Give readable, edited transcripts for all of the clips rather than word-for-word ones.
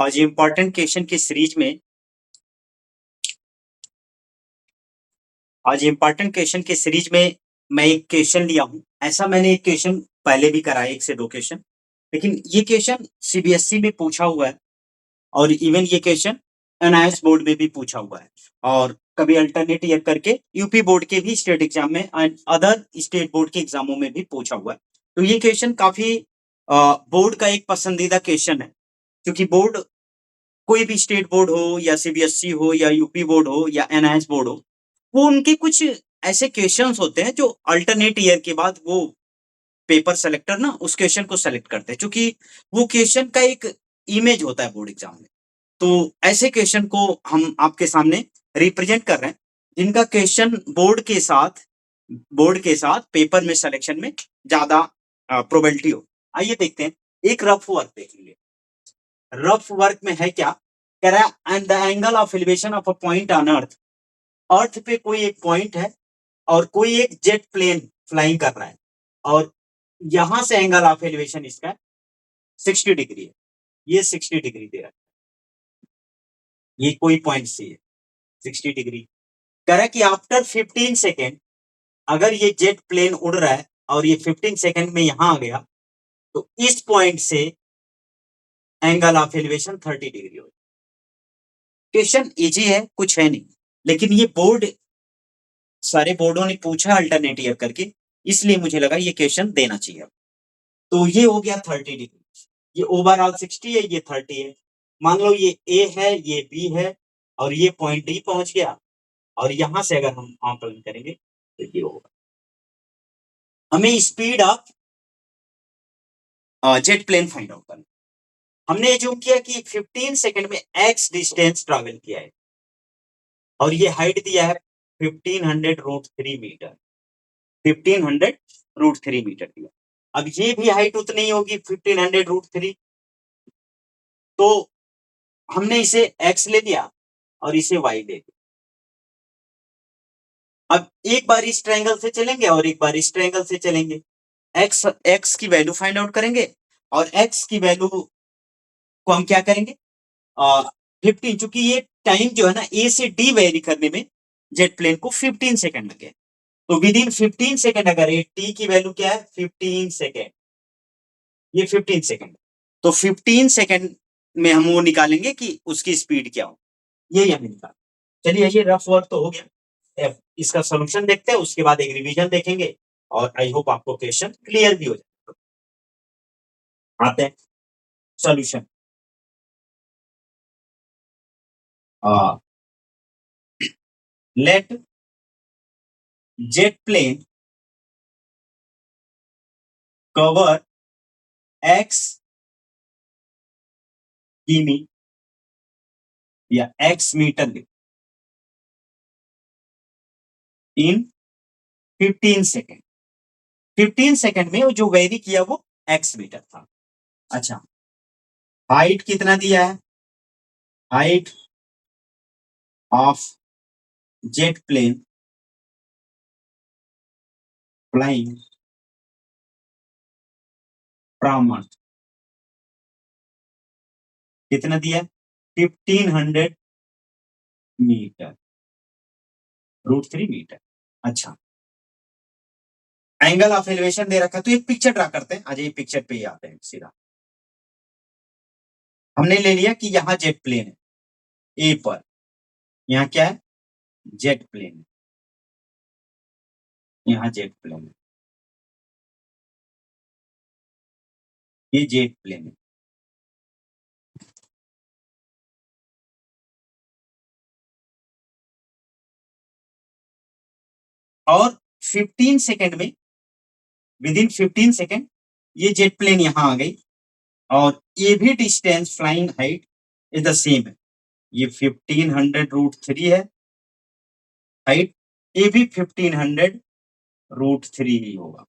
आज important question की series में मैं एक क्वेश्चन लिया हूं। ऐसा मैंने एक क्वेश्चन पहले भी करा है, 1 से 2 क्वेश्चन, लेकिन ये क्वेश्चन सीबीएसई में पूछा हुआ है और इवन ये क्वेश्चन एनआईएस बोर्ड में भी पूछा हुआ है और कभी अल्टरनेट ईयर करके यूपी बोर्ड के भी स्टेट एग्जाम में एंड अदर स्टेट बोर्ड के एग्जामों में भी पूछा हुआ है। तो ये क्वेश्चन काफी बोर्ड का एक पसंदीदा क्वेश्चन है, क्योंकि बोर्ड कोई भी स्टेट बोर्ड हो या सीबीएसई हो या यूपी बोर्ड हो या एनआईएस बोर्ड हो, वो उनके कुछ ऐसे क्वेश्चंस होते हैं जो अल्टरनेट ईयर के बाद वो पेपर सेलेक्टर ना उस क्वेश्चन को सेलेक्ट करते हैं, क्योंकि वो क्वेश्चन का एक इमेज होता है बोर्ड एग्जाम में। तो ऐसे क्वेश्चन को हम आपके सामने रिप्रेजेंट कर रहे हैं, जिनका क्वेश्चन बोर्ड के साथ पेपर में सिलेक्शन में ज्यादा प्रोबेबिलिटी हो। आइए देखते हैं, एक रफ वर्क देखेंगे। रफ वर्क में है क्या, कह रहा है and the angle of elevation of a point on earth. Earth पे कोई एक पॉइंट है और कोई एक जेट प्लेन फ्लाइंग कर रहा है और यहां से एंगल ऑफ एलिवेशन इसका 60 डिग्री है। ये 60 डिग्री दे रहा है, ये कोई पॉइंट से है 60 डिग्री। कह रहा है कि आफ्टर 15 सेकेंड अगर ये जेट प्लेन उड़ रहा है और ये 15 सेकेंड में यहां आ गया तो इस पॉइंट से एंगल ऑफ एलिवेशन 30 डिग्री हो। क्वेश्चन इजी है, कुछ है नहीं, लेकिन ये बोर्ड सारे बोर्डों ने पूछा अल्टरनेट ईयर करके, इसलिए मुझे लगा ये क्वेश्चन देना चाहिए। तो ये हो गया 30 डिग्री, ये ओवरऑल 60 है, ये 30 है। मान लो ये ए है, ये बी है और ये पॉइंट डी पहुंच गया और यहां से अगर हम आंकलन करेंगे तो ये होगा। हमें speed of jet plane find out करना। हमने जो किया कि 15 सेकंड में एक्स डिस्टेंस ट्रैवल किया है और ये हाइट दिया है 1500√3 मीटर। 1500√3 मीटर दिया। अब ये भी हाइट उतनी ही होगी 1500√3, तो हमने इसे x ले लिया और इसे y ले लिया। अब एक बार इस ट्रायंगल से चलेंगे और एक बार इस ट्रायंगल से चलेंगे। x की वैल्यू फाइंड आउट करेंगे और x की वैल्यू को हम क्या करेंगे 15, चूंकि ये टाइम जो है ना ए से डी वेरी करने में जेट प्लेन को 15 सेकंड लगे, तो विद इन 15 सेकंड अगर ये टी की वैल्यू क्या है 15 सेकंड, ये 15 सेकंड, तो 15 सेकंड में हम वो निकालेंगे कि उसकी स्पीड क्या हो, ये हमें निकाल। चलिए ये रफ वर्क तो हो गया, इसका सॉल्यूशन देखते हैं, उसके बाद एक रिवीजन देखेंगे और आई होप आपको क्वेश्चन क्लियर भी हो जाए। आते हैं solution. Let jet plane cover x किमी या x metre in 15 second. 15 second में जो वेरी किया वो x मीटर था। अच्छा, हाइट कितना दिया है, height of jet plane flying from earth कितना दिया, 1500 मीटर √3 मीटर। अच्छा, एंगल ऑफ एलिवेशन दे रखा है, तो एक पिक्चर ड्रा करते हैं। आज ये पिक्चर पे ही आते हैं सीधा। हमने ले लिया कि यहाँ जेट प्लेन है ए पर, यहाँ क्या है जेट प्लेन है, यहाँ जेट प्लेन है, ये जेट प्लेन है। और 15 सेकंड में, विद इन 15 सेकंड ये जेट प्लेन यहां आ गई और ये भी distance flying height is the same है, ये 1500√3 है हाइट, ये भी 1500√3 ही होगा।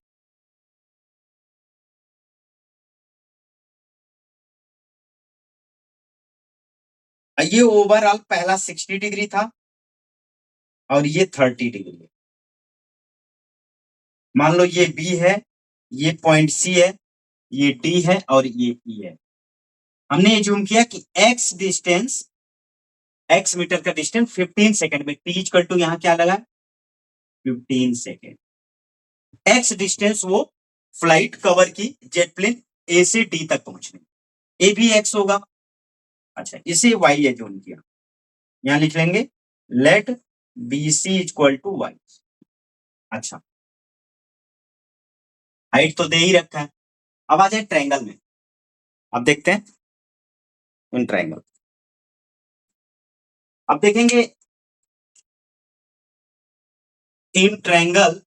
ये ओवरऑल पहला 60 डिग्री था और ये 30 डिग्री। मान लो ये बी है, ये पॉइंट सी है, ये डी है और ये ई है। हमने एज्यूम किया कि x डिस्टेंस, x मीटर का डिस्टेंस 15 सेकंड में, t इक्वल टू यहाँ क्या लगा 15 सेकंड, x डिस्टेंस वो फ्लाइट कवर की जेट प्लेन ए से डी तक पहुंचने, ए भी x होगा। अच्छा, इसे y एज्यूम किया, यहां लिख लेंगे let B C equal to y. अच्छा, हाइट तो दे ही रखा है। अब आ जाए ट्रायंगल में, अब देखते हैं इन ट्रायंगल। अब देखेंगे in triangle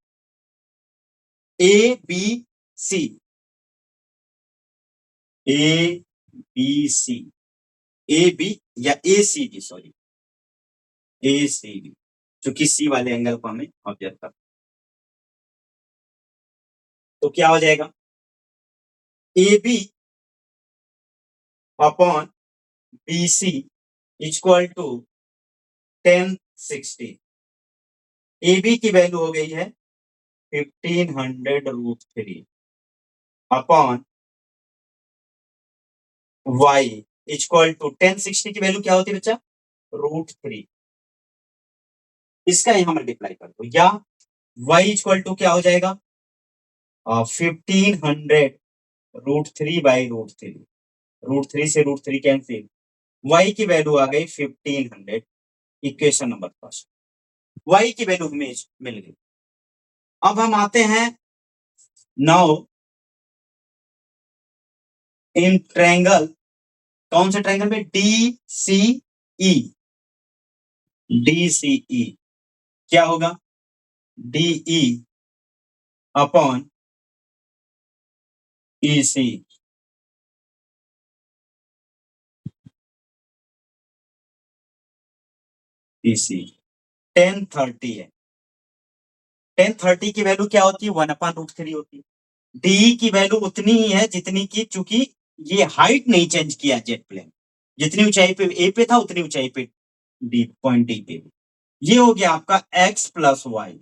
A B C, A B C, A B या A C B, sorry A C B, क्योंकि सी वाले एंगल को हमें ऑब्जर्व कर, तो क्या हो जाएगा A B upon B C equal to 1060। A B की वैल्यू हो गई है 1500√3 अपॉन y इक्वल टू 1060 की वैल्यू क्या होती है बच्चा √3। इसका यहां मल्टीप्लाई कर दो, या y इक्वल टू क्या हो जाएगा 1500√3/√3, √3 से √3 कैंसिल, y की वैल्यू आ गई 1500। इक्वेशन नंबर फर्स्ट, y की वैल्यू हमें मिल गई। अब हम आते हैं नाउ इन ट्रायंगल, कौन से ट्रायंगल में डी सी ई, डी सी ई क्या होगा डी ई अपॉन ई सी, ई सी 1030 है। 1030 की वैल्यू क्या होती है 1/√3 होती है। डी की वैल्यू उतनी ही है जितनी की, चूंकि ये हाइट नहीं चेंज किया जेट प्लेन, जितनी ऊंचाई पे ए पे था उतनी ऊंचाई पे डी पॉइंट डी पे। ये हो गया आपका x plus y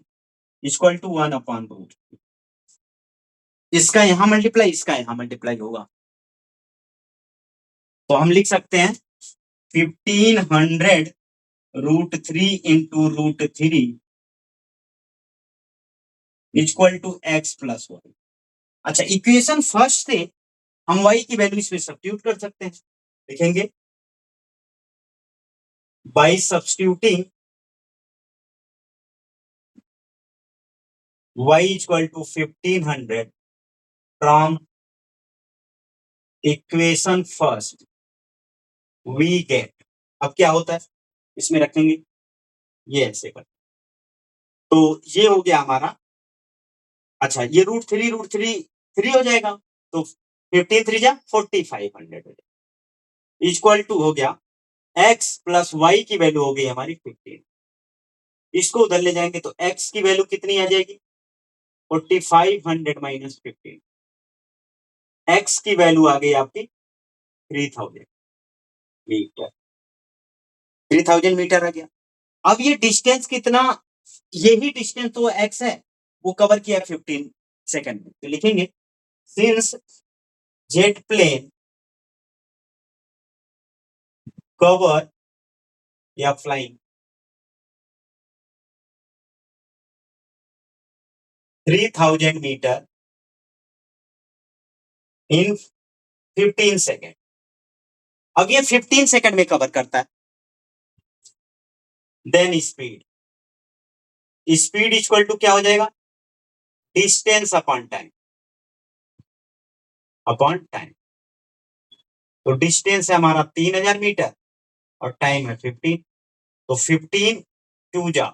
equal to 1/√3। इसका यहां मल्टीप्लाई, इसका यहां मल्टीप्लाई होगा, तो हम लिख सकते हैं 1500√3 into √3 equal to x plus वाई। अच्छा, इक्वेशन फर्स्ट से हम y की वैल्यू इसमें सब्स्टिट्यूट कर सकते हैं, लिखेंगे by substituting y equal to 1500 from equation first we get. अब क्या होता है इसमें रखेंगे, ये ऐसे कर, तो ये हो गया हमारा। अच्छा, ये √3 3 हो जाएगा, तो 15 3 जा 4500 हो जाएगा, इक्वल टू हो गया x प्लस वाई की वैल्यू हो गई हमारी 15। इसको उधर ले जाएंगे तो x की वैल्यू कितनी आ जाएगी 4500 माइनस 15, x की वैल्यू आ गई आपकी 3000 मीटर, 3000 मीटर आ गया। अब ये डिस्टेंस कितना, यही डिस्टेंस तो x है, वो कवर किया 15 सेकंड में, तो लिखेंगे सिंस जेट प्लेन कवर या फ्लाइंग 3000 मीटर इन 15 सेकेंड। अब ये 15 सेकेंड में कवर करता है, then speed, speed equal to क्या हो जाएगा distance upon time, upon time. तो डिस्टेंस है हमारा 3000 मीटर और टाइम है 15, तो 15 टू जा,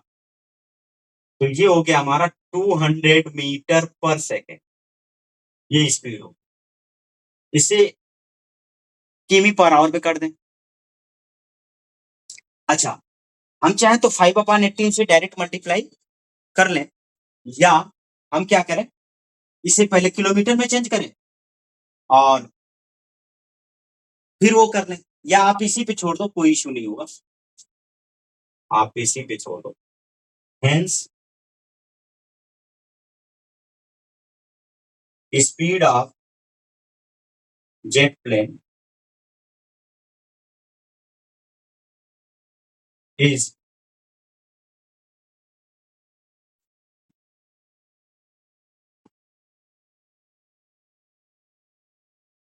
तो ये हो गया हमारा 200 मीटर पर सेकेंड, ये स्पीड हो। इसे किमी पर आवर पे कर दें। अच्छा, हम चाहें तो 5/18 से डायरेक्ट मल्टीप्लाई कर लें, या हम क्या करें इसे पहले किलोमीटर में चेंज करें और फिर वो कर लें, या आप इसी पे छोड़ दो, कोई इश्यू नहीं होगा, आप इसी पे छोड़ दो। Hence speed of jet plane is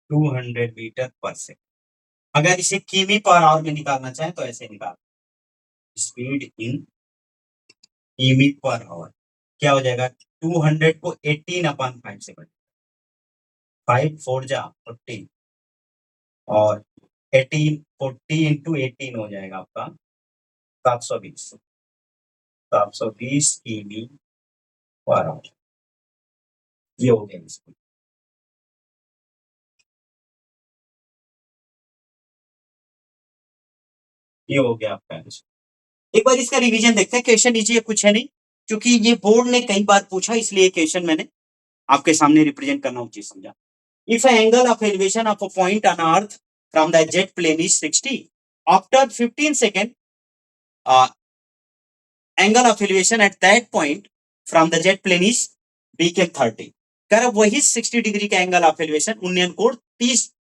200 metre per second. अगर इसे किमी पर आवर में निकालना चाहे तो ऐसे निकाल, स्पीड इन किमी पर आवर क्या हो जाएगा, 200 को 18/5 से बढ़, 5 4 जा 40 और 18 40 इंटू 18 हो जाएगा आपका 720 किमी पर आवर। ये हो गया इसको। ये हो गया आपका आंसर। एक बार इसका रिवीजन देखते हैं, क्वेश्चन इजी है, कुछ है नहीं, क्योंकि ये बोर्ड ने कई बार पूछा इसलिए क्वेश्चन मैंने आपके सामने रिप्रेजेंट करना उचित समझा। If angle of elevation of a point on earth from the jet plane is 60 after 15 second, angle of elevation at that point from the jet plane is became 30। कर वही 60 डिग्री का angle of elevation उन्नयन कोण 30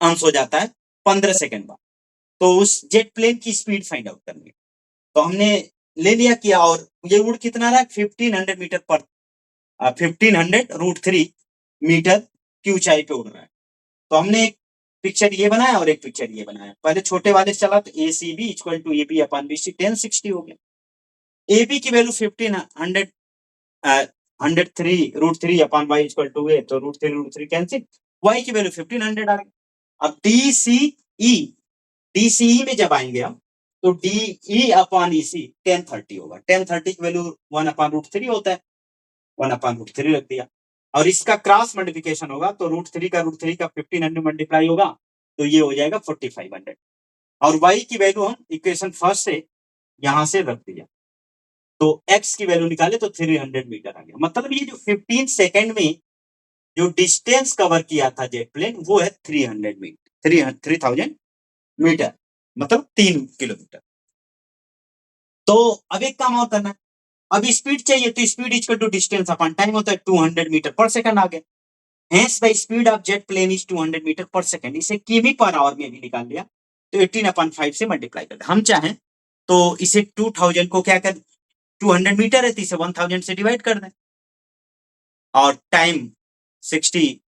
अंश हो जाता है 15 second बाद। तो उस जेट प्लेन की स्पीड फाइंड आउट करनी है। तो हमने ले लिया किया, और ये उड़ कितना रहा है, 1500 मीटर पर 1500√3 मीटर की ऊंचाई पे उड़ रहा है। तो हमने एक पिक्चर ये बनाया और एक पिक्चर ये बनाया। पहले छोटे वाले से चला तो A C B equal to A B upon B C 1060 हो गया। ए बी की value 1500√3 upon Y equal to A, तो √3 कैंसिल, वाई की वैल्यू 1500 आ गई। अब डीसीई में जब आएंगे हम तो डीई अपॉन ईसी 1030 होगा। 1030 की वैल्यू 1/√3 होता है, 1/√3 रख दिया। और इसका क्रॉस मल्टीप्लिकेशन होगा तो √3 का 1500 मल्टीप्लाई होगा तो ये हो जाएगा 4500। और y की वैल्यू हम इक्वेशन फर्स्ट से यहां से रख दिया, तो x की वैल्यू निकाले तो 300 मीटर आ गया। मतलब ये जो 15 सेकेंड में जो डिस्टेंस कवर किया था जेट प्लेन वो है 300 मीटर, 3000 मीटर, मतलब 3 किलोमीटर। तो अब एक काम और करना है, अब स्पीड चाहिए तो speed equal to distance upon time होता है, 200 मीटर पर सेकंड आ गया। Hence the speed of jet plane is 200 metre per second. इसे किमी पर आवर में भी निकाल लिया तो 18/5 से मल्टीप्लाई कर, हम चाहें तो इसे 2000 को क्या कर, 200 मीटर है तो इसे 1000 से डिवाइड कर दें और टाइम 60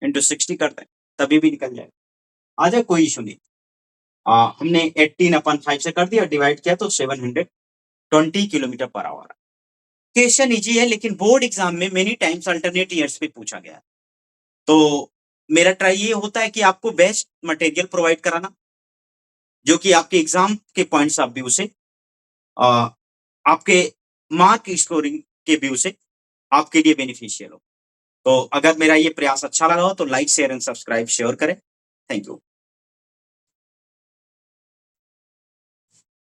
इंटू 60 कर दें, तभी भी निकल जाएगा। आ जाए, कोई इशू नहीं। हमने 18/5 से कर दिया, डिवाइड किया तो 720 kilometre per hour. Question easy है लेकिन बोर्ड एग्जाम में मेनी टाइम्स अल्टरनेट ईयर्स पे पूछा गया है। तो मेरा ट्राई ये होता है कि आपको बेस्ट मटेरियल प्रोवाइड कराना जो कि आपके एग्जाम के पॉइंट्स ऑफ व्यू से, आपके मार्क स्कोरिंग के व्यू से आपके लिए बेनिफिशियल हो। तो अगर मेरा ये प्रयास अच्छा लगा हो तो like share and subscribe sure करें। Thank you.